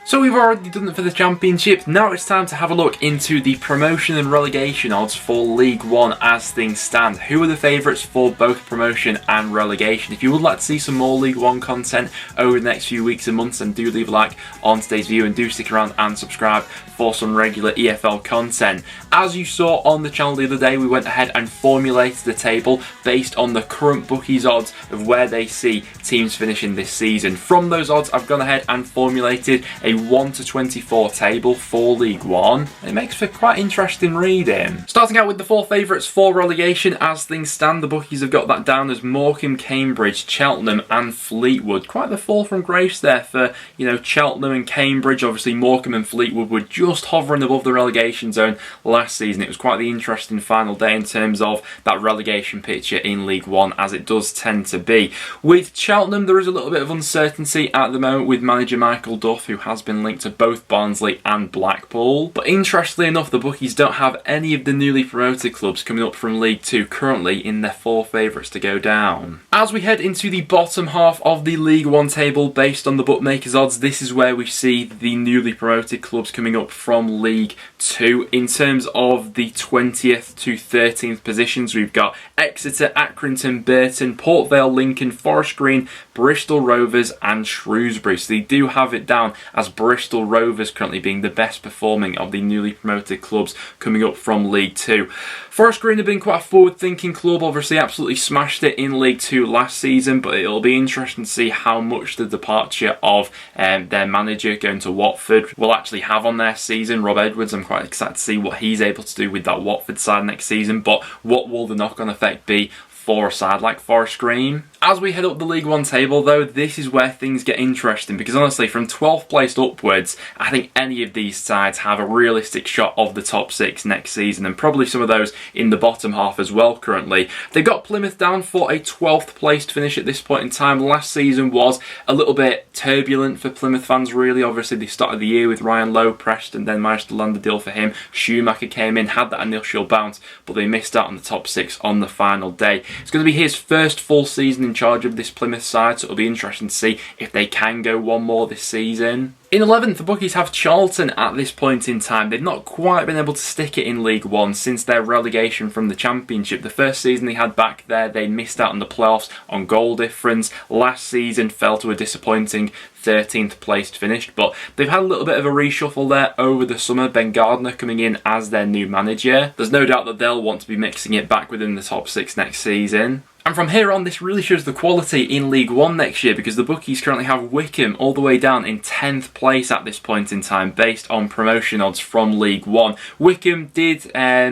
So we've already done it for the Championship, now it's time to have a look into the promotion and relegation odds for League One as things stand. Who are the favourites for both promotion and relegation? If you would like to see some more League One content over the next few weeks and months, then do leave a like on today's video and do stick around and subscribe for some regular EFL content. As you saw on the channel the other day, we went ahead and formulated the table based on the current bookies odds of where they see teams finishing this season. From those odds, I've gone ahead and formulated a 1 to 24 table for League One. It makes for quite interesting reading. Starting out with the four favourites for relegation, as things stand, the bookies have got that down as Morecambe, Cambridge, Cheltenham and Fleetwood. Quite the fall from grace there for, Cheltenham and Cambridge. Obviously Morecambe and Fleetwood were just hovering above the relegation zone last season. It was quite the interesting final day in terms of that relegation picture in League One, as it does tend to be. With Cheltenham, there is a little bit of uncertainty at the moment with manager Michael Duff, who has been linked to both Barnsley and Blackpool. But interestingly enough, the bookies don't have any of the newly promoted clubs coming up from League Two currently in their four favourites to go down. As we head into the bottom half of the League One table based on the bookmakers odds, this is where we see the newly promoted clubs coming up from League Two. In terms of the 20th to 13th positions, we've got Exeter, Accrington, Burton, Port Vale, Lincoln, Forest Green, Bristol Rovers and Shrewsbury. So they do have it down as Bristol Rovers currently being the best performing of the newly promoted clubs coming up from League Two. Forest Green have been quite a forward-thinking club, obviously absolutely smashed it in League Two last season, but it'll be interesting to see how much the departure of their manager going to Watford will actually have on their season. Rob Edwards, I'm quite excited to see what he's able to do with that Watford side next season, but what will the knock-on effect be for a side like Forest Green? As we head up the League One table though, this is where things get interesting, because honestly from 12th place upwards, I think any of these sides have a realistic shot of the top six next season, and probably some of those in the bottom half as well currently. They've got Plymouth down for a 12th place finish at this point in time. Last season was a little bit turbulent for Plymouth fans really. Obviously they started the year with Ryan Lowe, Preston, then managed to land a deal for him. Schumacher came in, had that initial bounce, but they missed out on the top six on the final day. It's going to be his first full season in charge of this Plymouth side, so it'll be interesting to see if they can go one more this season. In 11th, the bookies have Charlton at this point in time. They've not quite been able to stick it in League One since their relegation from the Championship. The first season they had back there, they missed out on the playoffs on goal difference. Last season fell to a disappointing 13th place finish, but they've had a little bit of a reshuffle there over the summer. Ben Gardner coming in as their new manager. There's no doubt that they'll want to be mixing it back within the top six next season. And from here on, this really shows the quality in League One next year, because the bookies currently have Wickham all the way down in 10th place at this point in time based on promotion odds from League One. Wickham did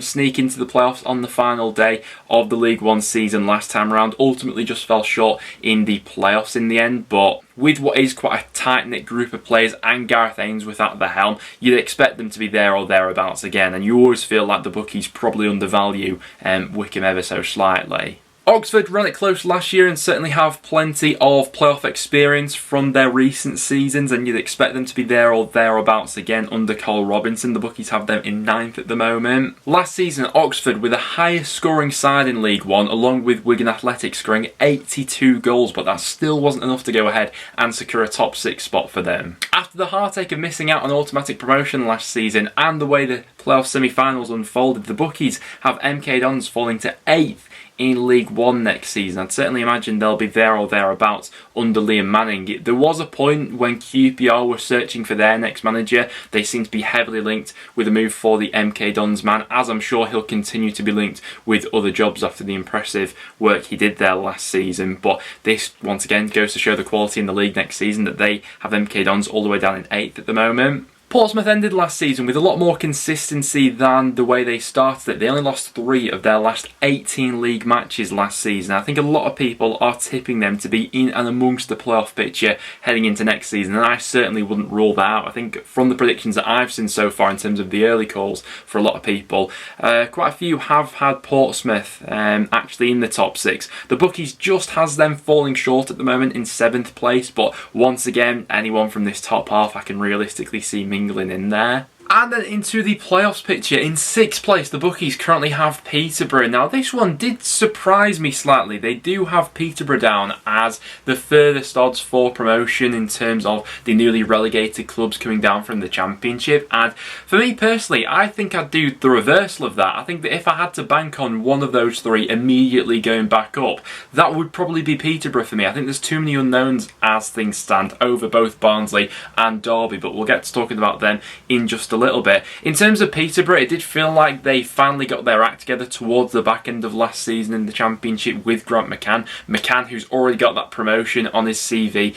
sneak into the playoffs on the final day of the League One season last time around, ultimately just fell short in the playoffs in the end, but with what is quite a tight-knit group of players and Gareth Ainsworth at the helm, you'd expect them to be there or thereabouts again, and you always feel like the bookies probably undervalue Wickham ever so slightly. Oxford ran it close last year and certainly have plenty of playoff experience from their recent seasons, and you'd expect them to be there or thereabouts again under Cole Robinson. The bookies have them in 9th at the moment. Last season, Oxford were the highest scoring side in League One, along with Wigan Athletic scoring 82 goals, but that still wasn't enough to go ahead and secure a top six spot for them. After the heartache of missing out on automatic promotion last season and the way the playoff semi-finals unfolded, the bookies have MK Dons falling to 8th in League One next season. I'd certainly imagine they'll be there or thereabouts under Liam Manning. There was a point when QPR were searching for their next manager. They seem to be heavily linked with a move for the MK Dons man, as I'm sure he'll continue to be linked with other jobs after the impressive work he did there last season. But this, once again, goes to show the quality in the league next season, that they have MK Dons all the way down in 8th at the moment. Portsmouth ended last season with a lot more consistency than the way they started it. They only lost 3 of their last 18 league matches last season. I think a lot of people are tipping them to be in and amongst the playoff picture heading into next season, and I certainly wouldn't rule that out. I think from the predictions that I've seen so far in terms of the early calls for a lot of people, quite a few have had Portsmouth actually in the top 6. The bookies just has them falling short at the moment in 7th place, but once again, anyone from this top half I can realistically see mingling in there. And then into the playoffs picture, in 6th place, the bookies currently have Peterborough. Now, this one did surprise me slightly. They do have Peterborough down as the furthest odds for promotion in terms of the newly relegated clubs coming down from the Championship. And for me personally, I think I'd do the reversal of that. I think that if I had to bank on one of those three immediately going back up, that would probably be Peterborough for me. I think there's too many unknowns as things stand over both Barnsley and Derby, but we'll get to talking about them in just a little bit. In terms of Peterborough, it did feel like they finally got their act together towards the back end of last season in the Championship with Grant McCann. McCann, who's already got that promotion on his CV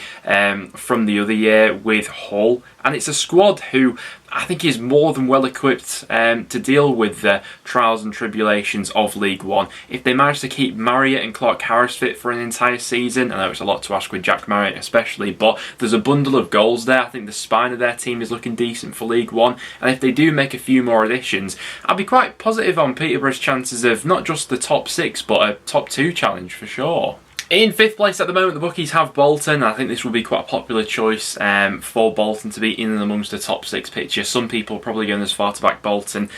from the other year with Hull. And it's a squad who I think is more than well equipped to deal with the trials and tribulations of League One. If they manage to keep Marriott and Clark Harris fit for an entire season, I know it's a lot to ask with Jack Marriott especially, but there's a bundle of goals there. I think the spine of their team is looking decent for League One. And if they do make a few more additions, I'd be quite positive on Peterborough's chances of not just the top 6, but a top 2 challenge for sure. In 5th place at the moment, the bookies have Bolton. I think this will be quite a popular choice for Bolton to be in and amongst the top 6 picture. Some people are probably going as far to back Bolton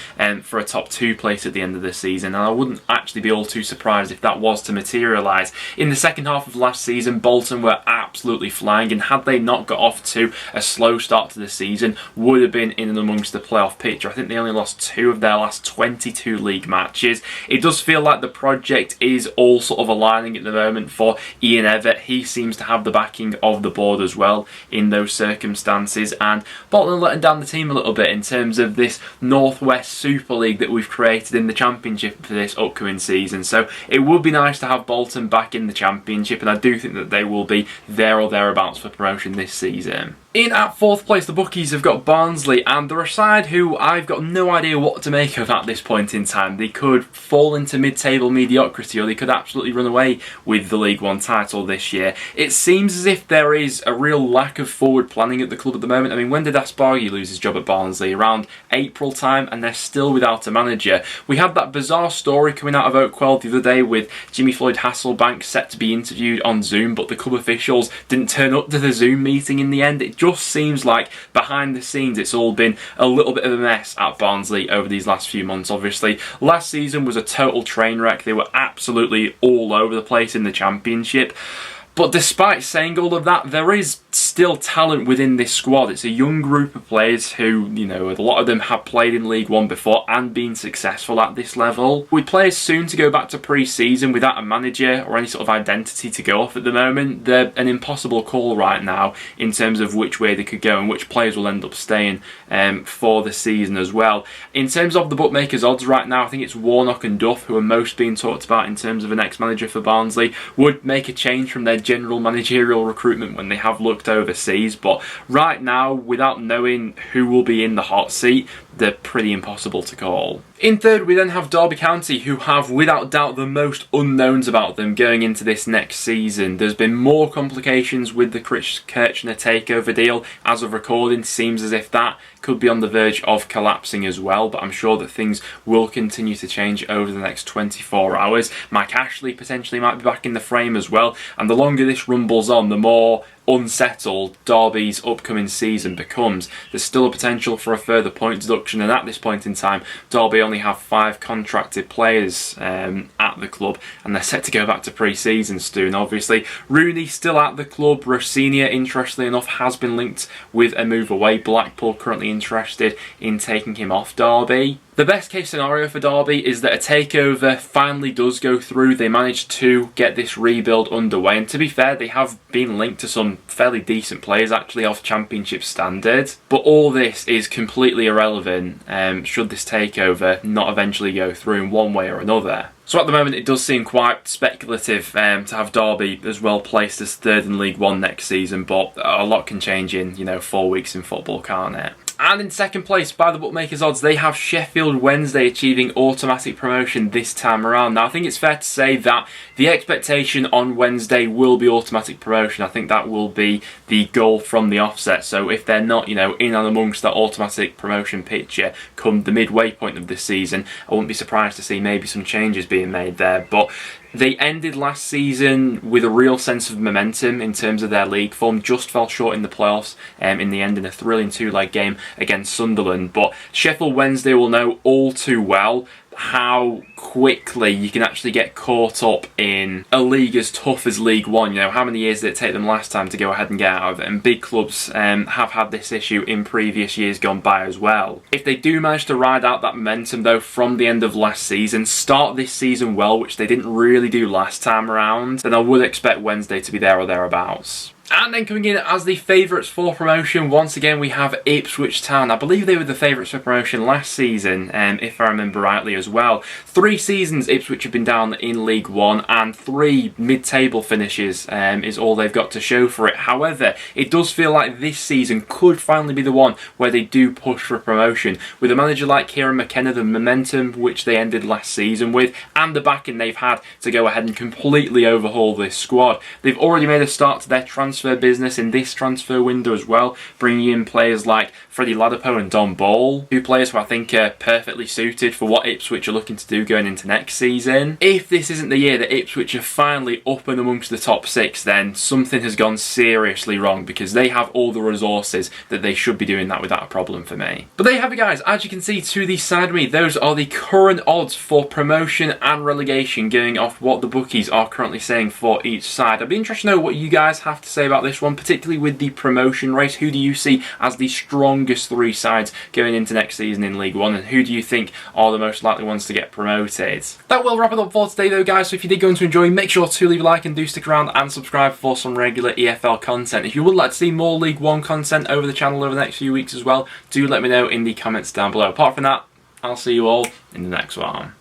for a top 2 place at the end of the season, and I wouldn't actually be all too surprised if that was to materialise. In the second half of last season, Bolton were absolutely flying, and had they not got off to a slow start to the season, would have been in and amongst the playoff picture. I think they only lost 2 of their last 22 league matches. It does feel like the project is all sort of aligning at the moment for Ian Evatt. He seems to have the backing of the board as well in those circumstances, and Bolton are letting down the team a little bit in terms of this Northwest Super League that we've created in the Championship for this upcoming season. So it would be nice to have Bolton back in the Championship, and I do think that they will be there or thereabouts for promotion this season. In at 4th place, the bookies have got Barnsley, and they're a side who I've got no idea what to make of at this point in time. They could fall into mid-table mediocrity, or they could absolutely run away with the League One title this year. It seems as if there is a real lack of forward planning at the club at the moment. I mean, when did Aspargi lose his job at Barnsley? Around April time, and they're still without a manager. We had that bizarre story coming out of Oakwell the other day with Jimmy Floyd Hasselbank set to be interviewed on Zoom, but the club officials didn't turn up to the Zoom meeting in the end. It just seems like behind the scenes it's all been a little bit of a mess at Barnsley over these last few months. Obviously, last season was a total train wreck. They were absolutely all over the place in the Championship. But despite saying all of that, there is still talent within this squad. It's a young group of players who, you know, a lot of them have played in League One before and been successful at this level. With players soon to go back to pre-season without a manager or any sort of identity to go off at the moment, they're an impossible call right now in terms of which way they could go and which players will end up staying for the season as well. In terms of the bookmakers' odds right now, I think it's Warnock and Duff who are most being talked about in terms of an ex-manager for Barnsley. Would make a change from their general managerial recruitment when they have looked overseas, but right now, without knowing who will be in the hot seat, they're pretty impossible to call. In 3rd, we then have Derby County, who have without doubt the most unknowns about them going into this next season. There's been more complications with the Chris Kirchner takeover deal. As of recording, seems as if that could be on the verge of collapsing as well, but I'm sure that things will continue to change over the next 24 hours. Mike Ashley potentially might be back in the frame as well, and the longer this rumbles on, the more unsettled Derby's upcoming season becomes. There's still a potential for a further point deduction, and at this point in time, Derby only have 5 contracted players at the club, and they're set to go back to pre-season soon. Obviously, Rooney still at the club. Rosinia, interestingly enough, has been linked with a move away. Blackpool currently interested in taking him off Derby. The best case scenario for Derby is that a takeover finally does go through. They managed to get this rebuild underway, and to be fair, they have been linked to some fairly decent players actually of Championship standard. But all this is completely irrelevant should this takeover not eventually go through in one way or another. So at the moment it does seem quite speculative to have Derby as well placed as 3rd in League One next season, but a lot can change in 4 weeks in football, can't it? And in 2nd place, by the bookmakers' odds, they have Sheffield Wednesday achieving automatic promotion this time around. Now, I think it's fair to say that the expectation on Wednesday will be automatic promotion. I think that will be the goal from the offset. So if they're not, in and amongst that automatic promotion picture come the midway point of this season, I wouldn't be surprised to see maybe some changes being made there. But They ended last season with a real sense of momentum in terms of their league form, just fell short in the playoffs in the end in a thrilling two-leg game against Sunderland. But Sheffield Wednesday will know all too well how quickly you can actually get caught up in a league as tough as League One. You know, how many years did it take them last time to go ahead and get out of it? And big clubs have had this issue in previous years gone by as well. If they do manage to ride out that momentum though from the end of last season, start this season well, which they didn't really do last time around, then I would expect Wednesday to be there or thereabouts. And then coming in as the favourites for promotion, once again we have Ipswich Town. I believe they were the favourites for promotion last season, if I remember rightly as well. 3 seasons Ipswich have been down in League One, and 3 mid-table finishes is all they've got to show for it. However, it does feel like this season could finally be the one where they do push for promotion. With a manager like Kieran McKenna, the momentum which they ended last season with, and the backing they've had to go ahead and completely overhaul this squad. They've already made a start to their transfer business in this transfer window as well, bringing in players like Freddie Ladapo and Don Ball, 2 players who I think are perfectly suited for what Ipswich are looking to do going into next season. If this isn't the year that Ipswich are finally up and amongst the top 6, then something has gone seriously wrong, because they have all the resources that they should be doing that without a problem for me. But there you have it, guys. As you can see to the side of me, those are the current odds for promotion and relegation, going off what the bookies are currently saying for each side. I'd be interested to know what you guys have to say about this one, particularly with the promotion race. Who do you see as the strongest 3 sides going into next season in League One, and who do you think are the most likely ones to get promoted? That will wrap it up for today though, guys. So if you did go on to enjoy, make sure to leave a like and do stick around and subscribe for some regular EFL content. If you would like to see more League One content over the channel over the next few weeks as well, do let me know in the comments down below. Apart from that, I'll see you all in the next one.